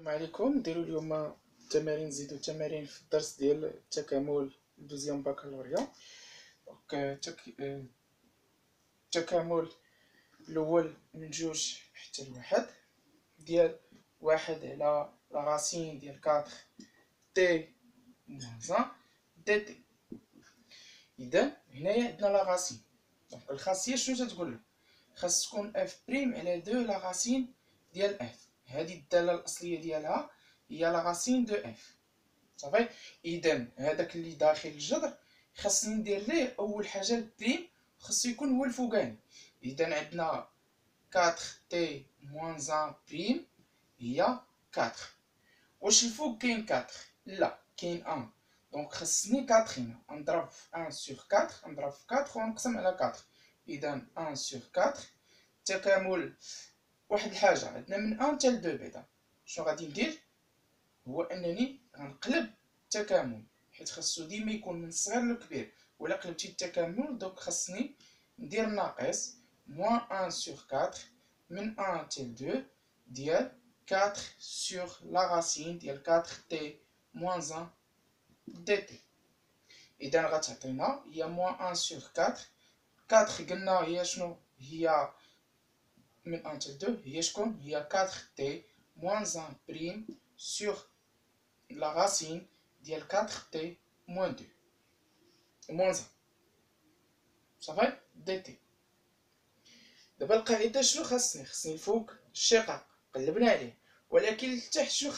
السلام عليكم. نديرو اليوم تمارين، نزيدو تمارين في الدرس ديال التكامل دوزيام بكالوريا. دونك التكامل الاول من جوج حتى لواحد ديال واحد على لا راسين ديال 4 تي موان 1 دي تي. اذا هنايا عندنا لا راسين، دونك الخاصيه شنو تتقول؟ خاص تكون اف بريم على 2 لا راسين ديال اف. هذه الداله الاصليه ديالها هي لا راسين دو اف. صافي. اذا هذاك اللي داخل الجذر خاصني ندير ليه اول حاجه البريم، خاصو يكون هو الفوقاني. اذا عندنا 4 تي موان 1 بريم هي 4. واش الفوق كاين 4؟ لا، كاين 1. دونك خاصني 4 هنا نضرب في 1 سور 4، نضرب في 4 ونقسم على 4. اذا 1 سور 4 تكامل. واحد الحاجه عندنا من 1 حتى ل 2 بعدا شنو غادي ندير هو انني غنقلب التكامل، حيت خاصو ديما يكون من الصغير للكبير. ولا قلبتي التكامل دونك خاصني ندير ناقص موان 1 سور 4 من 1 حتى ل 2 ديال 4 سور لا راسين ديال 4 تي موان 1 دي تي. اذا غتعطينا هي موان 1 سور 4. 4 قلنا هي شنو؟ هي من 1 حتى 2 هي شكون؟ هي 4 تي موان 1 بريم سور لا راسين ديال 4 تي موان 2 موان 1. صافي دي تي. دابا القاعده شنو خاصني الفوق الشقاق قلبنا عليه، ولكن لتحت شنو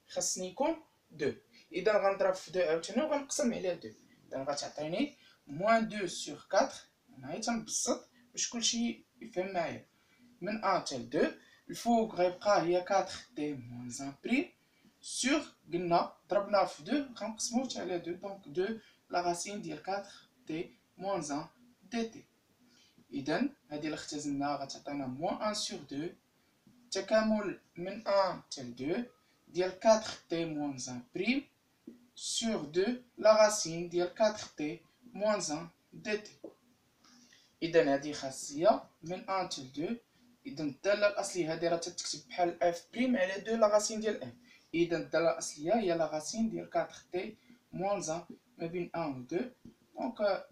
خاصني يكون 2. اذا غنضرب في 2 عاوتاني وغنقسم على 2. اذا غتعطيني موان 2 سور 4. انا غير تنبسط باش كلشي يفهم معايا. من 1 حتى ل 2 الفوق غيبقى هي 4 تي موان 1 بريم سور قلنا ضربنا في 2 غنقسموه على 2، دونك 2 لا راسين ديال 4 تي موان 1 دي تي. اذا هذه اللي اختزلناها غتعطينا موان 1 سور 2 تكامل من 1 حتى ل 2 ديال 4 تي موان 1 بريم سور 2 لا راسين ديال 4 تي موان 1 دي تي. اذا هذه خاصيه من 1 حتى ل 2. اذا الداله الاصليه هذه راه تتكتب بحال اف بريم على 2 لا راسين ديال اف. اذا الداله الاصليه هي لا راسين ديال 4 تي موان 1 ما بين 1 و 2. دونك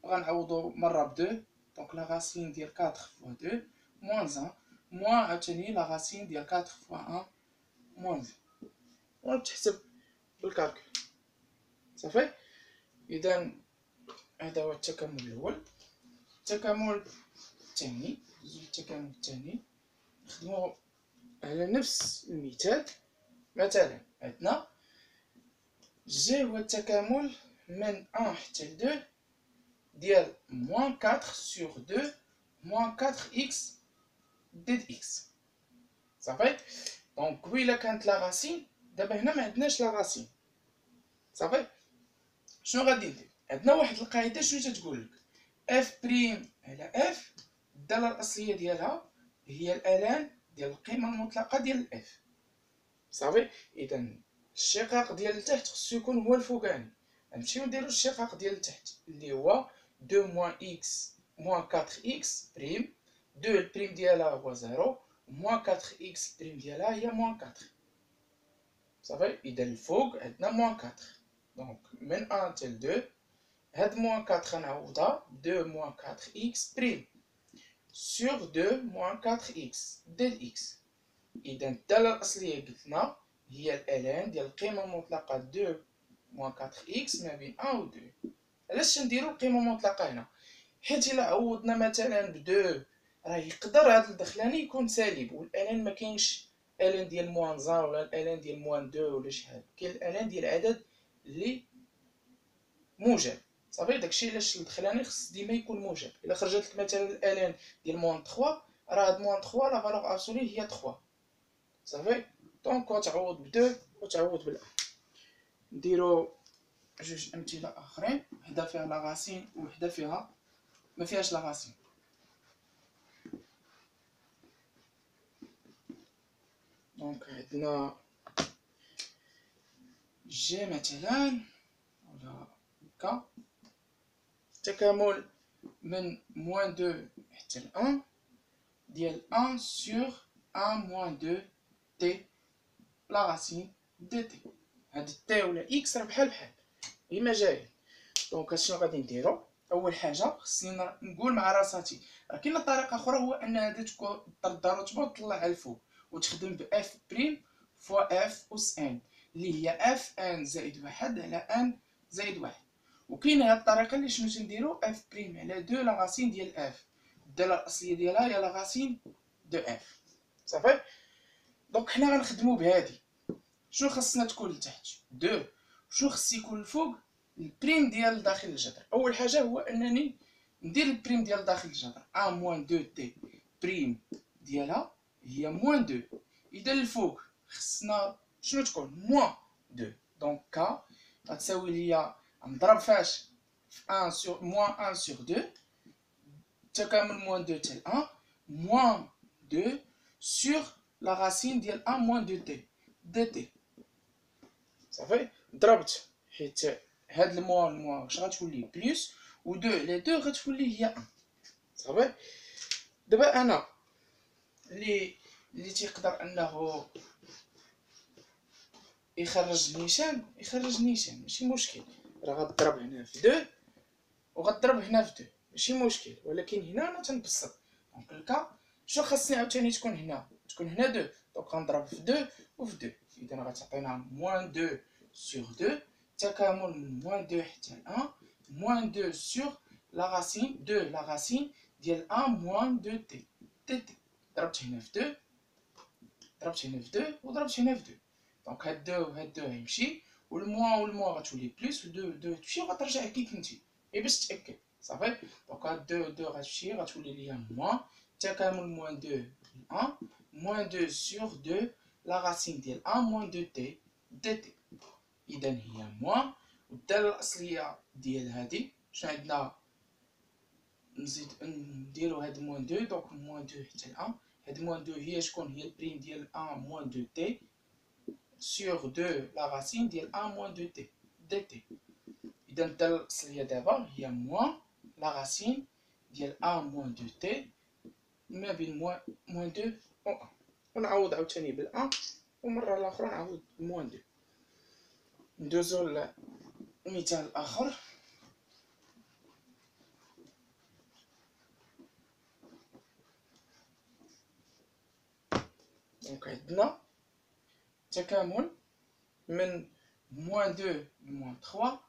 غنعوضو مره ب 2، دونك لا راسين ديال 4 فوا 2 موان 1 موان عاوتاني لا راسين ديال 4 فوا 1 موان 2. وتحسب بالكالكول. صافي. اذا هذا هو التكامل الاول. التكامل الثاني، التكامل الثاني نخدمو على نفس المثال. مثلا عندنا جي هو التكامل من 1 حتى ل 2 ديال موان 4 سور 2 موان 4 اكس ديد اكس. صافي. دونك قبيله كانت لا راسين، دابا هنا ما عندناش لا راسين. صافي. شنو غادي ندير؟ عندنا واحد القاعده شنو تتقول لك؟ اف بريم على اف الداله الاصليه ديالها هي الالان ديال القيمه المطلقه ديال الاف. صافي. اذا الشقاق ديال التحت خصو يكون هو الفوقاني. نمشيو نديرو الشقاق ديال التحت اللي هو 2 موان اكس موان 4 اكس بريم. 2 البريم ديالها هو 0 موان 4 اكس بريم ديالها هي موان 4. صافي. اذا الفوق عندنا موان 4. دونك من 1 حتى ل 2 هاد موان 4 غنعوضها 2 موان 4 اكس بريم سور 2 موان 4 اكس ديال اكس. اذا الداله الاصليه قلتنا هي الالان ديال القيمه المطلقه 2 موان 4 اكس ما بين 1 و 2. علاش نديرو القيمه المطلقه هنا؟ حيت الا عوضنا مثلا ب 2 راه يقدر هاد الدخلاني يكون سالب، والالان ما كاينش الان ديال موان 1 ولا الالان ديال موان 2 ولا شي حاجه، كاين الالان ديال العدد اللي موجب. صافي. داكشي علاش الدخلاني خص ديما يكون موجب. الا خرجت لك مثلا الالان ديال موان 3 راه هاد موان 3 لا فالور ابسولي هي 3. صافي. دونك غتعوض ب 2 وتعوض بال. نديرو جوج امثله اخرين، وحده فيها لا راسين وحده فيها ما فيهاش لا راسين. دونك عندنا جي مثلا ولا كا تكامل من موان 2 حتى ل 1 ديال 1 سور 1 موان 2 تي لا راسين دو تي. هاد تي ولا اكس راه بحال بحال غير مجال. دونك اشنو غادي نديرو؟ اول حاجه خصني نقول مع راساتي راه كاينه طريقه اخرى، هو ان هذا تكون الضرب تبع وتطلع على الفوق وتخدم ب اف بريم فوا اف اس ان اللي هي اف ان زائد واحد على ان زائد واحد. وكاينه هاد الطريقه اللي شنو تنديرو اف بريم على دو لا راسين ديال اف، الداله الاصليه ديالها هي لا راسين دو اف. صافي. دونك حنا غنخدمو بهادي. شنو خاصنا تكون لتحت؟ دو. شنو خص يكون الفوق؟ البريم ديال داخل الجذر. اول حاجه هو انني ندير البريم ديال داخل الجذر ا موان دو تي بريم ديالها هي موان دو. اذا الفوق خصنا شنو تكون؟ موان دو. دونك كا غتساوي ليا نضرب فاش في 1 سور موان 1 سور 2 تكامل موان دو تال 1 موان 2 سور لا راسين ديال 1 موان دو تي دو تي. صافي. ضربت حيت هاد الموان واش غتولي بلس و 2 على 2 غتولي هي 1. صافي. دابا انا اللي تيقدر انه يخرج نيشان ماشي مشكل، راه غضرب هنا في 2 وغضرب هنا في 2 ماشي مشكل، ولكن هنا انا تنبسط. دونك الكا شنو خاصني عاوتاني تكون هنا 2. دونك غنضرب في 2 وفي 2، اذا غتعطينا موان 2 سور 2 تكامل من موان 2 حتى 1 موان 2 سور لا راسين 2 لا راسين ديال 1 موان 2 تي تي تي. ضربت هنا في 2 ضربت هنا في 2 وضربت هنا في 2. دونك هاد 2 وهاد 2 غيمشي والموان غتولي بلس و 2 تمشي وغترجع كي كنتي غير باش تاكد. صافي. دونك هاد 2 غتمشي غتولي ليا موان تكامل موان 2 1 موان 2 سور 2 لا راسين ديال 1 موان 2 تي دي تي. اذا هي موان والداله الاصليه ديال هادي شنو عندنا؟ نزيد نديرو هاد موان 2. دونك موان 2 حتى ل 1. هاد موان 2 هي شكون؟ هي البريم ديال 1 موان 2 تي سور 2 لا راسين ديال 1 موان 2 تي دي تي. اذا الداله الاصليه دابا هي موان لا راسين ديال 1 موان 2 تي ما بين موان 2 و 1. ونعوض عاوتاني بال 1 ومره الاخرى نعوض موان 2. ندوزو للمثال الاخر. دونك عندنا تكامل من موان 2 لموان 3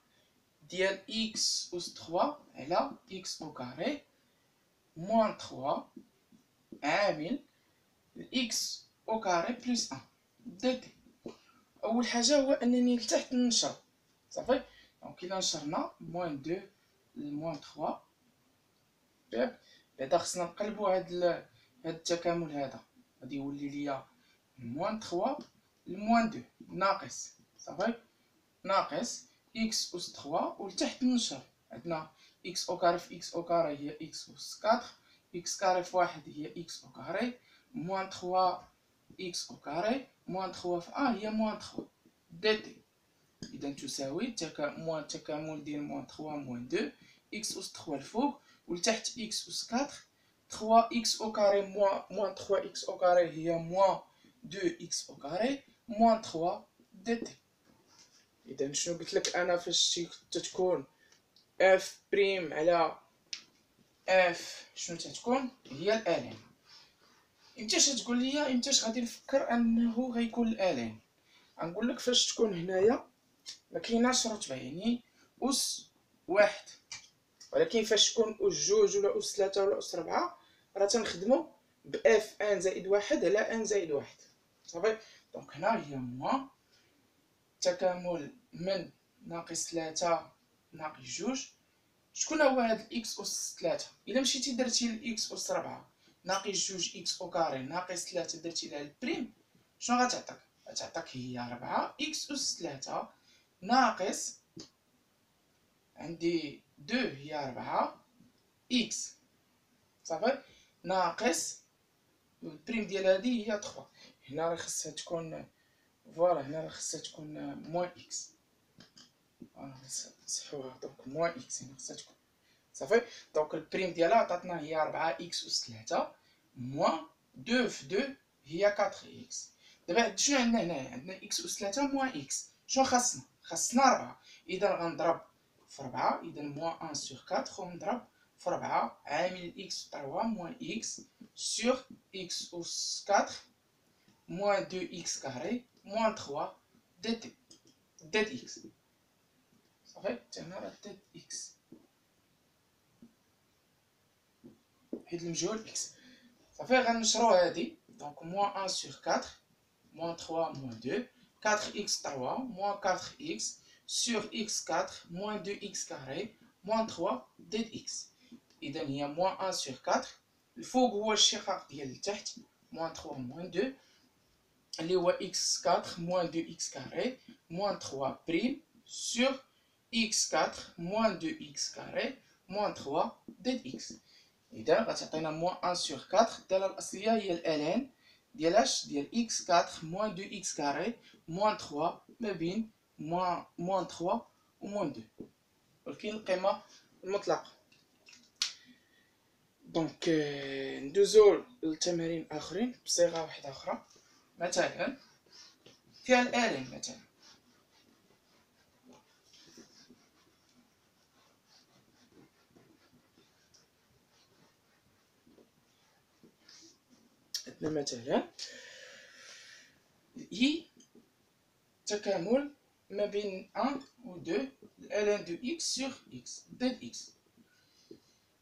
ديال اكس أس 3 على اكس أو كاري موان 3 عامل اكس أو كاري بلس 1 دي تي. اول حاجه هو انني لتحت ننشر. صافي. دونك الا نشرنا موان 2 لموان 3 بعدا خصنا نقلبو هاد التكامل هذا غادي يولي ليا موان 3 لموان 2 ناقص. صافي. ناقص اكس أس 3 ولتحت ننشر عندنا اكس أو كاري في اكس أو كاري هي اكس أس 4 اكس كاري في واحد هي اكس أو كاري موان 3 اكس أو كاري موان 3 في 1 هي موان 3 دي تي. اذا تساوي موان تكامل ديال موان 3 موان 2 اكس أس 3 الفوق ولتحت اكس أس 4 3 اكس أو كاري موان 3 اكس أو كاري هي موان 2 اكس أو كاري موان 3 دي تي. اذا شنو قلت لك انا فاش تتكون اف بريم على اف شنو تتكون؟ هي الالين. امتاش تقول لي امتاش غادي نفكر انه غيكون الالين؟ غنقول لك فاش تكون هنايا ما كايناش رتبه يعني اس واحد، ولكن فاش تكون اس جوج ولا اس 3 ولا اس 4 راه تنخدمو ب اف ان زائد واحد على ان زائد واحد. صافي. دونك هنا هي موان تكامل من ناقص 3 ناقص جوج. شكون هو هاد الاكس اس 3؟ الا مشيتي درتي الاكس اس 4 ناقص جوج اكس او كاري ناقص 3 درتي لها البريم شنو غتعطيك؟ غتعطيك هي 4 اكس اس 3 ناقص عندي 2 هي 4 اكس. صافي. ناقص البريم ديال هادي هي 3. هنا راه خصها تكون فوالا هنا راه خصها تكون موان اكس. صحوها. دونك موان اكس هنا خصها تكون. صافي. دونك البريم ديالها عطاتنا هي 4 اكس اس 3 موان 2 في 2 هي 4 اكس. دابا شنو عندنا هنايا؟ عندنا اكس اس 3 موان اكس. شنو خاصنا 4. اذا غنضرب في 4، اذا موان 1 سور 4 ونضرب في 4 عامل اكس 3 موان اكس سور اكس اس 4 موان 2 اكس كاري موان 3 ديت اكس. صافي تما راه ديت اكس حيت المجهول اكس. صافي غنشرو هادي. دونك موان 1 سور 4 moins 3 moins 2, 4x3 moins 4x sur x4 moins 2x carré moins 3 dx. إذا هي moins 1 sur 4. الفوق هو الشقاق ديال التحت moins 3 moins 2 اللي هو x4 moins 2x carré moins 3 prime sur x4 moins 2x carré moins 3 dx. إذا غتعطينا moins 1 sur 4. الدالة الأصلية هي الألان ديال اش ديال x4 moins 2x carré moins 3 ما بين moins 3 و moins 2 ولكن القيمة المطلقة. دونك ندوزو للتمارين آخرين بصيغة واحدة أخرى. مثلا فيها الآلين. مثلا عندنا مثلا إي تكامل ما بين 1 و 2 الآلين دو إكس سور إكس ديد إكس.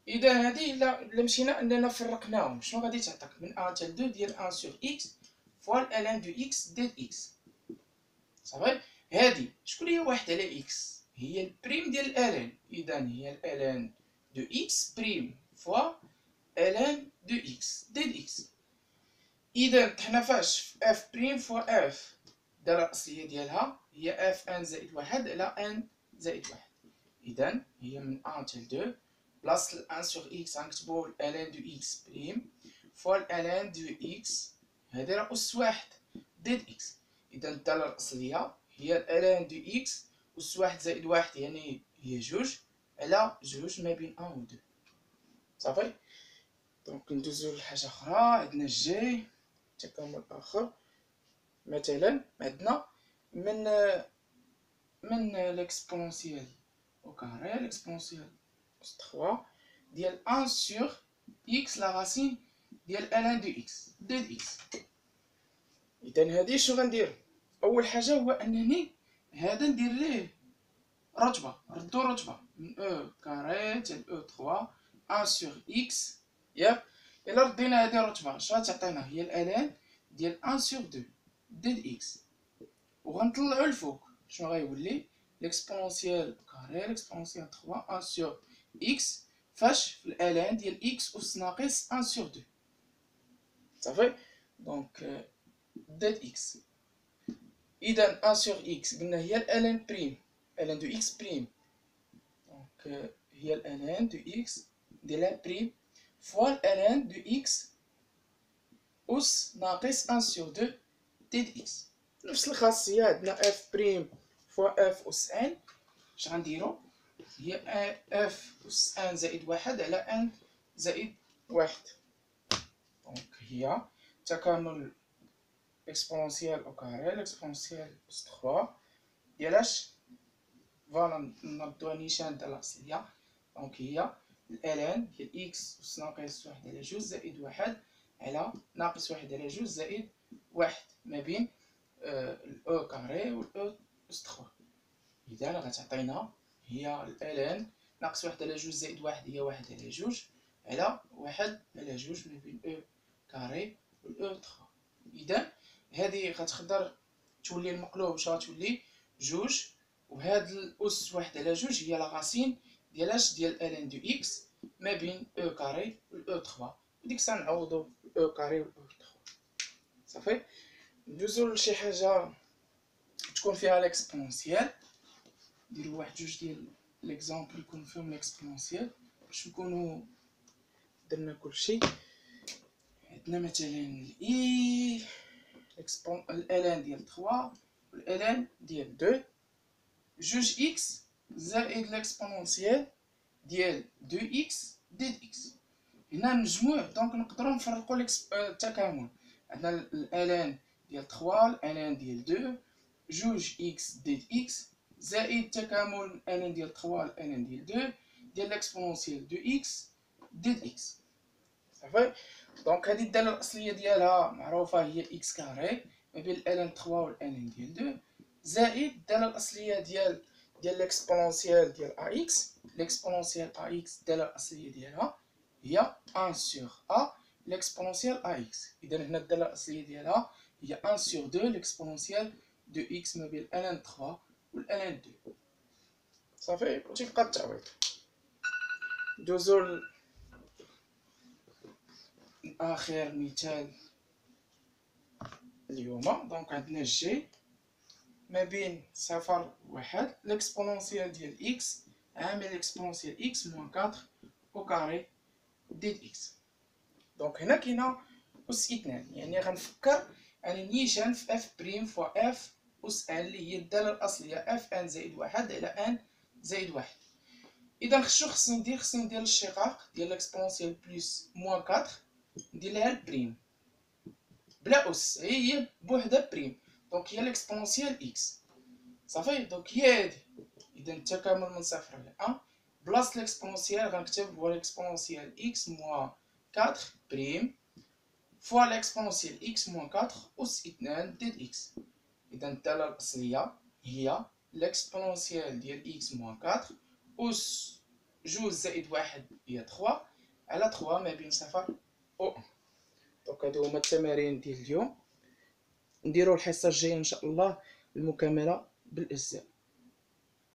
إذا هادي إلا مشينا أننا فرقناهم شنو غادي تعطيك؟ من 1 حتى 2 ديال 1 سور إكس فوا الآلين دو إكس ديد إكس. صافي هادي شكون هي 1 على إكس؟ هي البريم ديال الآلين. إذا هي الآلين دو إكس بريم فوا آلين دو إكس ديد إكس. إذا طحنا فاش في اف بريم فوا اف. الدالة الأصلية ديالها هي اف ان زائد 1 على ان زائد 1. إذا هي من 1 حتى 2 بلاص 1 سور إكس غنكتبو الآلين دو إكس بريم فوا الآلين دو إكس هادي راه أس 1 ديد إكس. إذا الدالة الأصلية هي الآلين دو إكس أس 1 زائد 1 يعني هي 2 على 2 ما بين 1 و 2. صافي. دونك ندوزو لحاجة أخرى. عندنا جي تكامل آخر. مثلا عندنا من ليكسبونسيال au carré l'exponentielle plus 3 ديال 1 sur x la racine ديال ln de x ديال x. إذا هادي شنو غندير؟ أول حاجة هو أنني هذا ندير ليه رتبة. ردو رتبة من او كاري حتى او 3 1 sur x ياك. إلا ردينا هادي الرتبة شنو غتعطينا؟ هي الألان ديال 1 sur 2 ديال x. وغنطلعو الفوق شنو غيولي؟ l'exponentielle carré l'exponentielle 3 1 sur x فاش في الالان ديال x أس ناقص 1 sur 2. صافي. دونك ديت x. إذا 1 sur x قلنا هي الالان بريم الان دو x بريم. دونك هي الالان دو x ديال بريم فوا الالان دو x أس ناقص 1 sur 2 ديت x. نفس الخاصية عندنا f بريم فوا اف أس ان. اش غنديرو؟ هي اف أس ان زائد 1 على ان زائد 1. دونك هي تكامل اكسبونسيال او كاري الاكسبونسيال أس 3 ديال اش؟ فوالا نردوها نيشان ديال الأصلية. دونك هي الالان ديال اكس أس ناقص 1 على 2 زائد 1 على ناقص 1 على 2 زائد 1 ما بين الاو كاري والاو أس 3. إذا غتعطينا هي الالان ناقص 1 على 2 زائد 1 هي 1 على 2 على 1 على 2 ما بين او كاري و او 3. إذا هذه غتقدر تولي المقلوب واش غتولي 2 وهاد الأس 1 على 2 هي لا غاسين ديال اش؟ ديال الان دو إكس ما بين او كاري و او 3. وديك الساعة نعوضو او كاري و او 3. صافي. ندوزو لشي حاجة تكون فيها ليكسبونسيال. نديرو واحد جوج ديال ليكزامبل يكون فيهم ليكسبونسيال باش نكونو درنا كلشي. عندنا مثلا اي الالان ديال 3 والالان ديال 2 جوج اكس زائد ليكسبونونسيال ديال 2 اكس ديد اكس. هنا المجموع دونك نقدروا نفرقوا التكامل. عندنا الالان ديال 3 لان ديال 2 جوج اكس ديد اكس زائد تكامل ان ديال 3 لان ديال 2 ديال ليكسبونونسيال دو اكس ديد اكس. صافي. دونك هذه الداله الاصليه ديالها معروفه هي اكس كاري ما بين الان 3 والان ديال 2 زائد الداله الاصليه ديال ليكسبونونسيال ديال ا اكس. ليكسبونونسيال ا اكس الداله الاصليه ديالها هي 1 سور ا ليكسبونونسيال ا اكس. اذا هنا الداله الاصليه ديالها هي 1 سور 2 ليكسبونونسيال دو اكس ما بين الان 3 والان 2. صافي. وتيبقى التعويض. ندوزو آخر مثال اليوم. دونك عندنا جي ما بين 0 1 ليكسبونونسيال ديال إكس عامل إكسبونونسيال إكس موان 4 أو كاري ديد إكس. دونك هنا كاينة أس 2، يعني غنفكر أني نيشان في إف بريم فوا إف أس أن اللي هي الدالة الأصلية إف أن زائد 1 على أن زائد 1. إذا خصني ندير الشقاق ديال ليكسبونونسيال بلس موان 4 ندير لها البريم بلا أس، هي بوحدها بريم. دونك هي ليكسبونونسيال إكس. صافي. دونك هي هادي. إذا التكامل من 0 إلى 1 بلاص ليكسبونونسيال غنكتب هو ليكسبونونسيال إكس موان 4 بريم فوا ليكسبونونسيال إكس موان 4 أس 2 ديد إكس. إذا الدالة الأصلية هي ليكسبونونسيال ديال إكس موان 4 أس جوج زائد 1 هي 3 على 3 ما بين 0 و 1. دونك هادو هما التمارين ديال اليوم. نديرو الحصة الجاية إن شاء الله المكملة بالأجزاء.